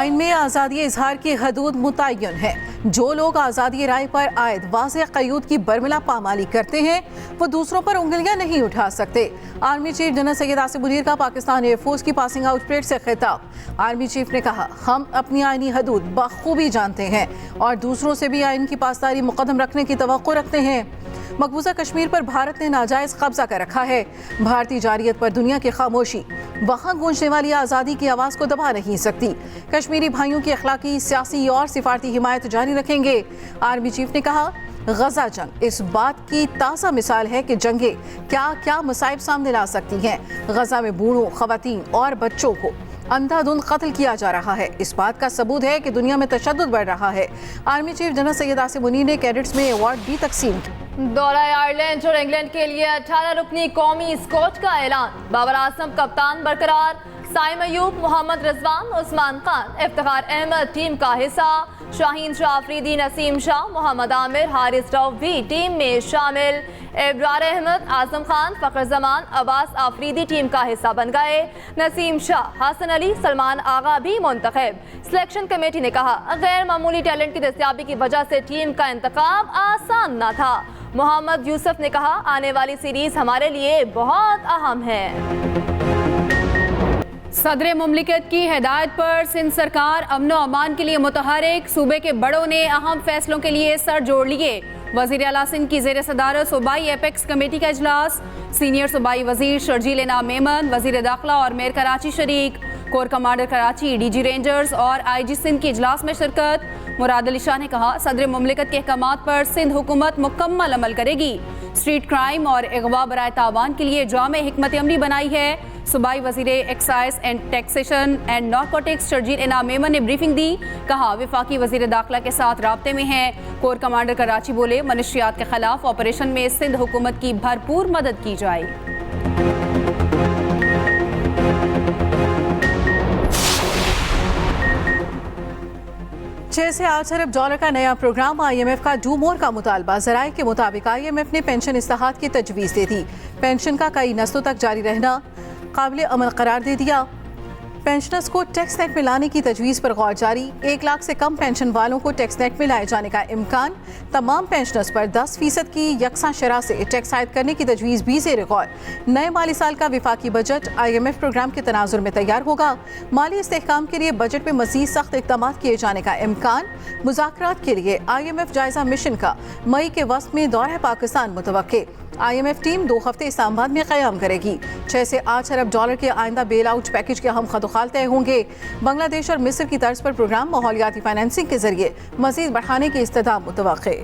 आइन में आज़ादी इजहार की हदूद मुतय्यन है। जो लोग आज़ादी राय पर आयद वाज़ेह क़यूद की बरमिला पामाली करते हैं वो दूसरों पर उंगलियां नहीं उठा सकते। Army chief general Syed Asim Munir का पाकिस्तान एयरफोर्स की पासिंग आउट परेड से खिताब। आर्मी चीफ ने कहा, हम अपनी आइनी हदूद बखूबी जानते हैं और दूसरों से भी आइन की पासदारी मुकद्दम रखने की तवक्को रखते हैं। मकबूजा कश्मीर पर भारत ने नाजायज़ कब्जा कर रखा है। भारतीय जारियत पर दुनिया की खामोशी वहाँ गूंजने वाली आज़ादी की आवाज़ को दबा नहीं सकती। कश्मीरी भाइयों की अखलाकी, सियासी और सिफारती हिमायत जारी रखेंगे। आर्मी चीफ ने कहा, गजा जंग इस बात की ताज़ा मिसाल है कि जंगें क्या क्या मसाइब सामने ला सकती हैं। गजा में बूढ़ों, खवातीन और बच्चों को अंधाधुंध कत्ल किया जा रहा है। इस बात का सबूत है कि दुनिया में तशद्दुद बढ़ रहा है। Army chief general Syed Asim Munir ने कैडेट्स में अवार्ड भी तकसीम किया। दौरा आयरलैंड और इंग्लैंड के लिए 18 रुकनी कौमी स्क्वाड का ऐलान। बाबर आजम कप्तान बरकरार, साइम अयूब, मोहम्मद रिजवान, उस्मान खान, इफ्तिखार अहमद टीम का हिस्सा। शाहीन शाह अफरीदी, नसीम शाह, मोहम्मद आमिर, हारिस रऊफ भी टीम में शामिल। इब्रार अहमद, आजम खान, फखर जमान, अब्बास आफरीदी टीम का हिस्सा बन गए। नसीम शाह, हसन अली, सलमान आगा भी मुंतखब। सिलेक्शन कमेटी ने कहा, गैर मामूली टैलेंट की दस्तयाबी की वजह से टीम का इंतखाब आसान न था। मोहम्मद यूसुफ ने कहा, आने वाली सीरीज हमारे लिए बहुत अहम है। सदर मुमलिकत की हिदायत पर सिंध सरकार अमन अमान के लिए मुतहरिक। सूबे के बड़ों ने अहम फैसलों के लिए सर जोड़ लिए। वज़ीर आला सिंध की ज़ेर सदारत सूबाई एपेक्स कमेटी का इजलास। सीनियर सूबाई वज़ीर शर्जील इनाम मेमन, वज़ीर दाखिला और मेयर कराची शरीक। Core commander Karachi, DG rangers और IG सिंध के इजलास में शिरकत। मुराद अली शाह ने कहा, सदर मुमलिकत के अहकामात पर सिंध हुकूमत मुकम्मल अमल करेगी। स्ट्रीट क्राइम और अगवा बराए तावान के लिए जामे हिकमत अमली बनाई है। सूबाई वज़ीर excise and taxation and narcotics Sharjeel इनाम मेमन ने ब्रीफिंग दी। कहा, वफाकी वज़ीर दाखिला के साथ राब्ते में हैं। कोर कमांडर कराची बोले, मनशियात के खिलाफ ऑपरेशन में सिंध हुकूमत की भरपूर मदद की जाए। 6 से 8 अरब डॉलर का नया प्रोग्राम IMF का डू मोर का मुतालबा। ज़राए के मुताबिक IMF ने पेंशन इस्लाहात की तजवीज़ दे दी। पेंशन का कई नस्लों तक जारी रहना काबिल अमल करार दे दिया। पेंशनर्स को टैक्स नेट में लाने की तजवीज़ पर गौर जारी। 1 लाख से कम पेंशन वालों को टैक्स नेट में लाए जाने का इम्कान। तमाम पेंशनर्स पर 10% की यकसा शरह से टैक्स आयद करने की तजवीज़ भी ज़ेर गौर। नए माली साल का विफाकी बजट IMF प्रोग्राम के तनाजुर में तैयार होगा। माली इस्तेहकाम के लिए बजट में मज़ीद सख्त इक़दामात किए जाने का इम्कान। मुज़ाकरात के लिए IMF जायज़ा मिशन का मई के वस्त में दौरा पाकिस्तान मुतवक्के। IMF टीम 2 हफ्ते इस्लामाबाद में क़याम करेगी। 6 से 8 अरब डॉलर के आइंदा बेल आउट पैकेज के अहम खतोखाल तय होंगे। बांग्लादेश और मिस्र की तर्ज पर प्रोग्राम माहौलियाती फाइनेंसिंग के जरिए मज़ीद बढ़ाने की इस्तदाम मुतवक्के।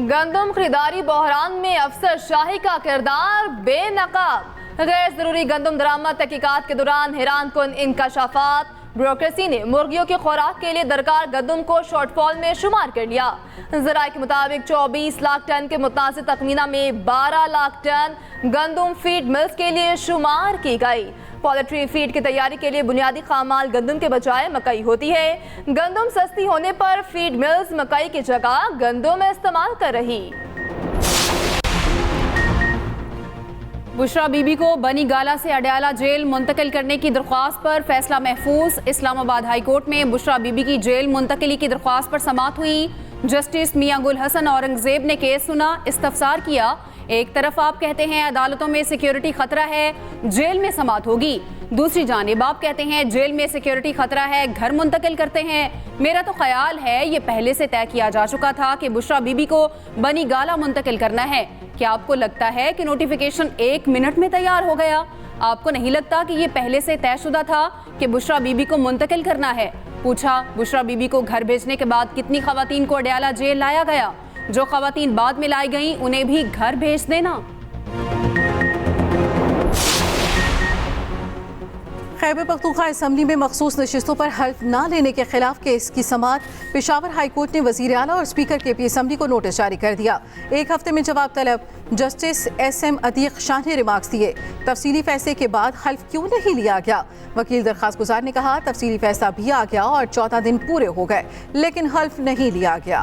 गंदम खरीदारी बहरान में अफसर शाही का किरदार बेनकाब। गैर जरूरी गंदम दरामद तहकीकात के दौरान हैरान कुन इंकशाफात। ब्यूरोक्रेसी ने मुर्गियों की खुराक के लिए दरकार गंदम को शॉर्टफॉल में शुमार कर लिया। ज़राए के मुताबिक 24 लाख टन के मुतासिर तखमीना में 12 लाख टन गंदम फीड मिल्स के लिए शुमार की गई। पोल्ट्री फीड की तैयारी के लिए बुनियादी खामाल गंदम के बजाय मकई होती है। गंदम सस्ती होने पर फीड मिल्स मकई की जगह गंदम इस्तेमाल कर रही। बुशरा बीबी को बनी गाला से अडयाला जेल मुंतकिल करने की दरख्वास्त पर फैसला महफूज। इस्लामाबाद हाई कोर्ट में बुशरा बीबी की जेल मुंतकिली की दरख्वास्त पर समाअत हुई। जस्टिस मियां गुल हसन औरंगजेब ने केस सुना, इस्तफसार किया। एक तरफ आप कहते हैं अदालतों में सिक्योरिटी खतरा है, जेल में समाअत होगी। दूसरी जानिब आप कहते हैं जेल में सिक्योरिटी खतरा है, घर मुंतकिल करते हैं। मेरा तो ख्याल है ये पहले से तय किया जा चुका था कि बुशरा बीबी को बनी गाला मुंतकिल करना है। क्या आपको लगता है कि नोटिफिकेशन 1 मिनट में तैयार हो गया? आपको नहीं लगता कि ये पहले से तयशुदा था कि बुशरा बीबी को मुंतकिल करना है? पूछा, बुशरा बीबी को घर भेजने के बाद कितनी खवातीन को अडयाला जेल लाया गया? जो खवातीन बाद में लाई गईं उन्हें भी घर भेज देना। खैबर पख्तूनख्वा असम्बली में मखसूस नशिस्तों पर हल्फ न लेने के खिलाफ केस की समाअत। पेशावर हाई कोर्ट ने वज़ीर आला और स्पीकर KP असम्बली को नोटिस जारी कर दिया। 1 हफ्ते में जवाब तलब। जस्टिस SM अतीक शाह ने रिमार्क्स दिए। तफसीली फैसले के बाद हल्फ क्यों नहीं लिया गया? वकील दरख्वास्त गुजार ने कहा, तफसीली फैसला भी आ गया और 14 दिन पूरे हो गए, लेकिन हल्फ नहीं लिया गया।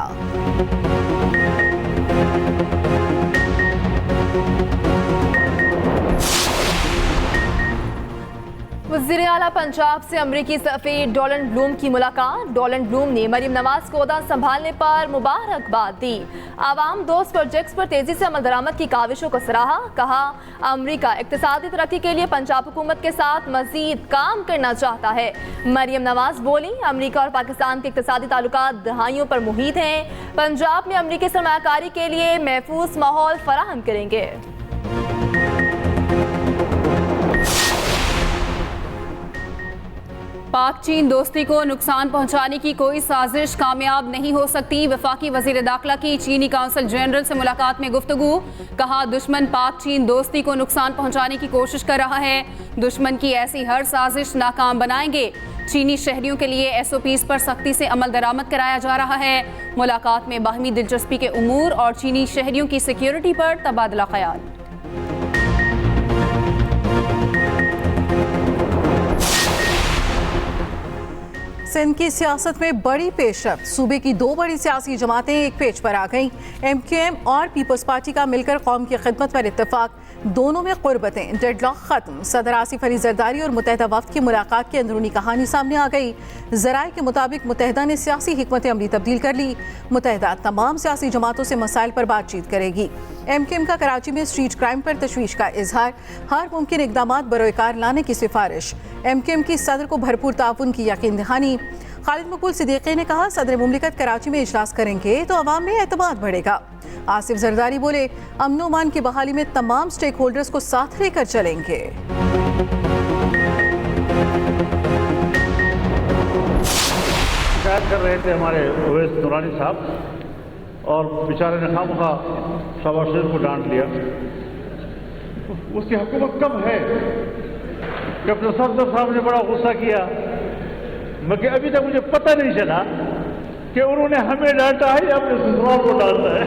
वज़ीर आला पंजाब से अमरीकी सफ़ीर डोनाल्ड ब्लूम की मुलाकात। डोनाल्ड ब्लूम ने मरियम नवाज को ओहदा संभालने पर मुबारकबाद दी। आवाम दोस्त प्रोजेक्ट्स पर तेजी से अमल दरामद की काविशों को सराहा। कहा अमरीका इक्तिसादी तरक्की के लिए पंजाब हुकूमत के साथ मजीद काम करना चाहता है। मरियम नवाज बोली अमरीका और पाकिस्तान के इक्तिसादी ताल्लुकात दहाइयों पर मुहित हैं। पंजाब में अमरीकी सरमायाकारी के लिए महफूज माहौल फराहम करेंगे। पाक चीन दोस्ती को नुकसान पहुंचाने की कोई साजिश कामयाब नहीं हो सकती। वफाकी वजीर दाखिला की चीनी काउंसिल जनरल से मुलाकात में गुफ्तगू। कहा दुश्मन पाक चीन दोस्ती को नुकसान पहुंचाने की कोशिश कर रहा है। दुश्मन की ऐसी हर साजिश नाकाम बनाएंगे। चीनी शहरियों के लिए SOPs पर सख्ती से अमल दरामद कराया जा रहा है। मुलाकात में बाहमी दिलचस्पी के उमूर और चीनी शहरियों की सिक्योरिटी पर तबादला ख्याल। सिंध की सियासत में बड़ी पेशरफ्त। सूबे की दो बड़ी सियासी जमातें एक पेज पर आ गईं। MQM और पीपल्स पार्टी का मिलकर कौम की खिदमत पर इत्तेफाक। दोनों में कुर्बतें, डेडलॉक खत्म। सदर आसिफ अली जरदारी और मुत्तहिदा वफ्द की मुलाकात की अंदरूनी कहानी सामने आ गई। जराए के मुताबिक मुत्तहिदा ने सियासी हिकमत अमली तब्दील कर ली। मुत्तहिदा तमाम सियासी जमातों से मसाइल पर बातचीत करेगी। MQM का कराची में स्ट्रीट क्राइम पर तशवीश का इजहार। हर मुमकिन इकदामात बरोकार लाने की सिफारिश। MQM की सदर को भरपूर ताउन की यकीन दहानी। खालिद मकबूल सिद्दीकी ने कहा सदर मुमलिकत कराची में इजलास करेंगे तो अवाम में एतमाद बढ़ेगा। आसिफ जरदारी बोले अमन अमान की बहाली में तमाम स्टेक होल्डर्स को साथ लेकर चलेंगे। शिकायत कर रहे थे हमारे ओवैस नूरानी साहब और बेचारे ने खामखा शहबाज शरीफ को डांट लिया। उसकी हुकूमत कब है? कैप्टन सफदर साहब ने बड़ा गुस्सा किया, मगर अभी तक मुझे पता नहीं चला कि उन्होंने हमें डांटा है या अपने ससुराल को डांटा है।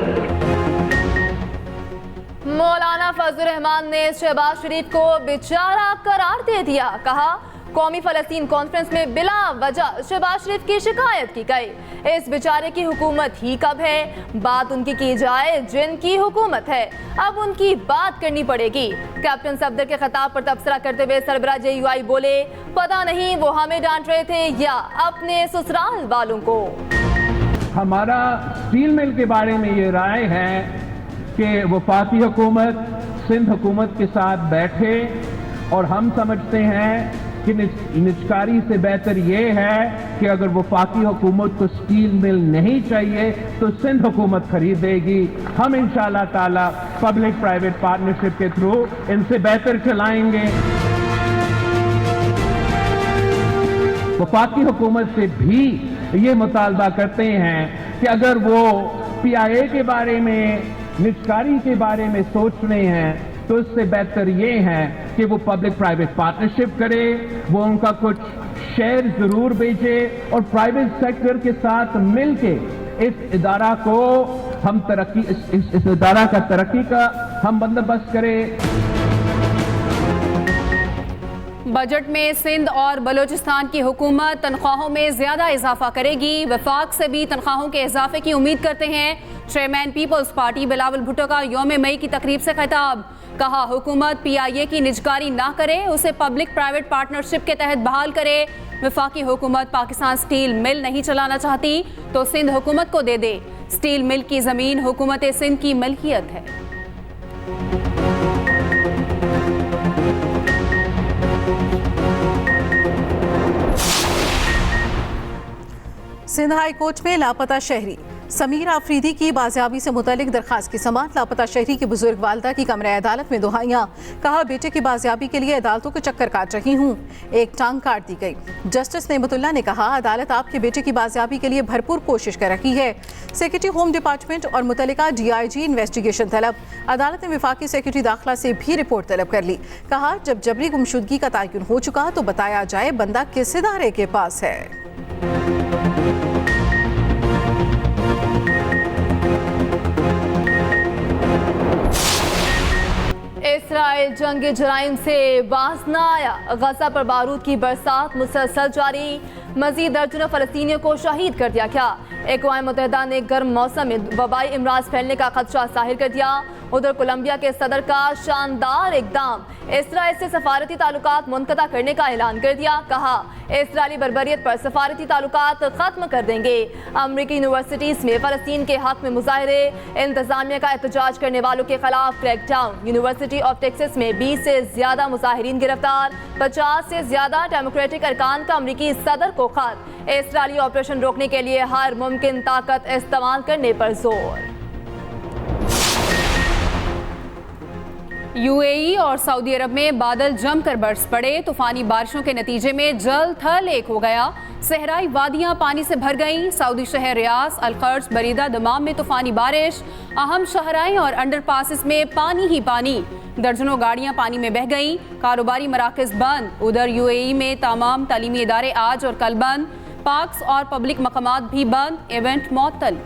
मौलाना फजल रहमान ने शहबाज शरीफ को बेचारा करार दे दिया। कहा कौमी फलस्तीन कॉन्फ्रेंस में बिला वजह शहबाज शरीफ की शिकायत की गई। इस बेचारे की हुकूमत ही कब है? बात उनकी की जाए जिनकी हुकूमत है। अब उनकी बात करनी पड़ेगी। कैप्टन सफदर के खिताब पर तबसरा करते हुए सरबराह JUI बोले पता नहीं वो हमें डांट रहे थे या अपने ससुराल वालों को। हमारा स्टील मिल के बारे में ये राय है कि वफाकी हुकूमत सिंध हुकूमत के साथ बैठे और हम समझते हैं कि निचकारी से बेहतर ये है कि अगर वफाकी हुकूमत को स्टील मिल नहीं चाहिए तो सिंध हुकूमत खरीदेगी। हम इंशाअल्लाह ताला पब्लिक प्राइवेट पार्टनरशिप के थ्रू इनसे बेहतर चलाएंगे। वफाकी हुकूमत से भी ये मुतालबा करते हैं कि अगर वो PIA के बारे में निचकारी के बारे में सोच रहे हैं तो इससे बेहतर ये है कि वो पब्लिक प्राइवेट पार्टनरशिप करे, वो उनका कुछ शेयर जरूर बेचे और प्राइवेट सेक्टर के साथ मिलके इस इदारा को हम तरक्की इस इदारा का तरक्की का हम बंदोबस्त करें। बजट में सिंध और बलूचिस्तान की हुकूमत तनख्वाहों में ज्यादा इजाफा करेगी। वफाक से भी तनख्वाहों के इजाफे की उम्मीद करते हैं। Chairman Peoples Party Bilawal Bhutto का यौम मई की तकरीब से खिताब। कहा हुकूमत PIA की निजकारी ना करे, उसे पब्लिक प्राइवेट पार्टनरशिप के तहत बहाल करे। वफाकी हुकूमत पाकिस्तान स्टील मिल नहीं चलाना चाहती तो सिंध हुकूमत को दे दे। स्टील मिल की जमीन हुकूमत सिंध की मलकियत है। सिंध हाई कोर्ट में लापता शहरी समीर आफरीदी की बाजियाबी से मुतल्लिक दरखास्त की समाअत। लापता शहरी की बुजुर्ग वालदा की कमरे अदालत में दुहाइयां। कहा बेटे की बाजियाबी के लिए अदालतों के चक्कर काट रही हूँ। एक टांग काट दी गई। जस्टिस नेमतुल्लाह ने कहा अदालत आपके बेटे की बाजियाबी के लिए भरपूर कोशिश कर रही है। सेक्रेटरी होम डिपार्टमेंट और मुतल्लिका DIG इन्वेस्टिगेशन तलब। अदालत ने वफाकी सेक्रेटरी दाखिला से भी रिपोर्ट तलब कर ली। कहा जब जबरी गुमशुदगी का तयन हो चुका तो बताया जाए बंदा किस इदारे के पास है। इसराइल जंग जराइम से बाज न आया। गजा पर बारूद की बरसात मुसलसल जारी। मजीद दर्जनों फलस्तीनियों को शहीद कर दिया गया। अक़वाम मुत्तहिदा ने गर्म मौसम में वबाई इमराज फैलने का खदशा जाहिर कर दिया। उधर कोलंबिया के सदर का शानदार इकदाम, इसराइल से सफारती ताल्लुकात मुनक़ता करने का ऐलान कर दिया। कहा इसराइली बर्बरियत पर सफारती ताल्लुकात खत्म कर देंगे। अमरीकी यूनिवर्सिटीज में फ़लस्तीन के हक में मुजाहरे, इंतजामिया का एहतजाज करने वालों के खिलाफ क्रैकडाउन। यूनिवर्सिटी ऑफ टेक्सास में 20 से ज्यादा मुजाहिरीन गिरफ्तार, 50 से ज्यादा डेमोक्रेटिक अरकान का अमरीकी सदर को खत, इसराइली ऑपरेशन रोकने के लिए हर मुमकिन ताकत इस्तेमाल करने पर जोर। यूएई और सऊदी अरब में बादल जमकर बरस पड़े। तूफानी बारिशों के नतीजे में जल थल एक हो गया। सहराई वादियां पानी से भर गईं। सऊदी शहर रियास, अल-खर्ज, बरीदा, दमाम में तूफानी बारिश। अहम शहराएं और अंडरपासेस में पानी ही पानी। दर्जनों गाड़ियां पानी में बह गईं। कारोबारी मराकज बंद। उधर यूएई में तमाम तालीमी इदारे आज और कल बंद। पार्क्स और पब्लिक मकामात भी बंद। इवेंट मुअत्तल।